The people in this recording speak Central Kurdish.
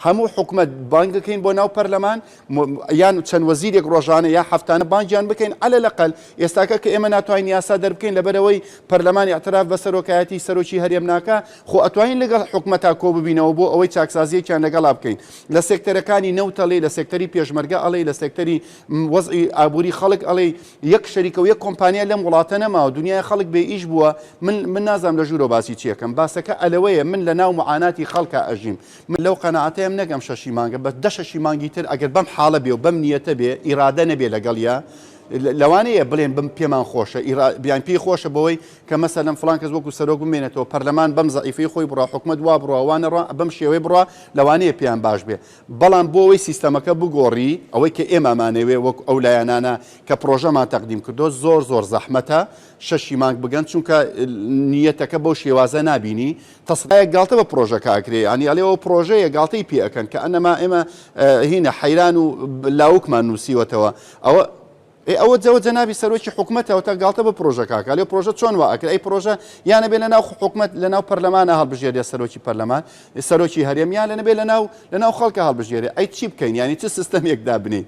هەموو حکومت بانگەکەین بۆ ناو پەرلەمان یان چەند وەزیرێک ڕۆژانە یا هەفتانە بانگیان بکەین على الأقل ئێستاکە کە ئێمە ناتوانین یاسا دەربکەین لەبەرەوەی پەرلەمانی اعتراف بە سەرۆکایەتی سەرۆکی هەرێم ناکە خۆ ئەتوانین لەگەڵ حکومەتا کۆ ببینەوە بۆ ئەوەی چاکسازیەکیان لەگەڵا بکەین لە سێکتەرەکانی نەوتەڵێ لە سێکتەری پێشمەرگە ئەڵێ لە سێکتەری وەزعی ئابووری خەڵک ئەڵێ یەک شەریکە و یەک کۆمپانیا لەم وڵاتە نەماوە دنیای خەڵک بێ ئیش بووە من نازانم لە ژوورۆ باسی چیەکەم باسەکە ئەلەوەیە من لە ناو معاناتی خەڵکە ئەژیم من لەو قەناعەتەیەم نەگەم شەشی مانگە بە دەشەشی مانگی تر ئەگەر بەم حاڵە بێ و بەم نیەتە بێ ئیرادە نەبێ لەگەڵیا لەوانەیە بڵێن بم پێمان خۆشە بیان پێی خۆشە بەوەی کە مەسەلەن فڵان کەس وەکو سەرۆک بمێنێتەوە پەرلەمان بەم زەعیفەی خۆی بڕا حکومەت وا بڕوانە بەم شێوەی بڕوا لەوانەیە پێیان باش بێ بەڵام بۆ ئەوەی سیستەمەکە بگۆڕی ئەوەی کە ئێمەمانەوێ وەک ئەو لایەنانە کە پرۆژەمان تەقدیم کردو زۆر زەحمەتە شەشی مانگ بگەن چونکە نیەتەکە بەو شێوازە نبینی تەسەیە گاڵتە بە پرۆژەکە ئاکرێ ئەنی ئەلێەوە پرۆژەیە گاڵتەی پێ ئەەکەن کە ئەنەما ئێمە هینە حەیران و لاوکمان نووسیوەتەوە ئەوە جەوە جەنابی سەرۆکی حکومەتەوە تا گاڵتە بە پرۆژەکە لێ پرۆژە چۆن وا ئەکرد ئەی پرۆژە یانە بێ لە ناو حکومەت لە ناو پەرلەمانە هەڵبژێرێ سەرۆکی پەرلەمان سەرۆکی هەرێم یان لەنە بێ لە ناو خەڵکە هەڵبژێرێ ئەی چی بکەین ینی چه سیستەمێکدا بنین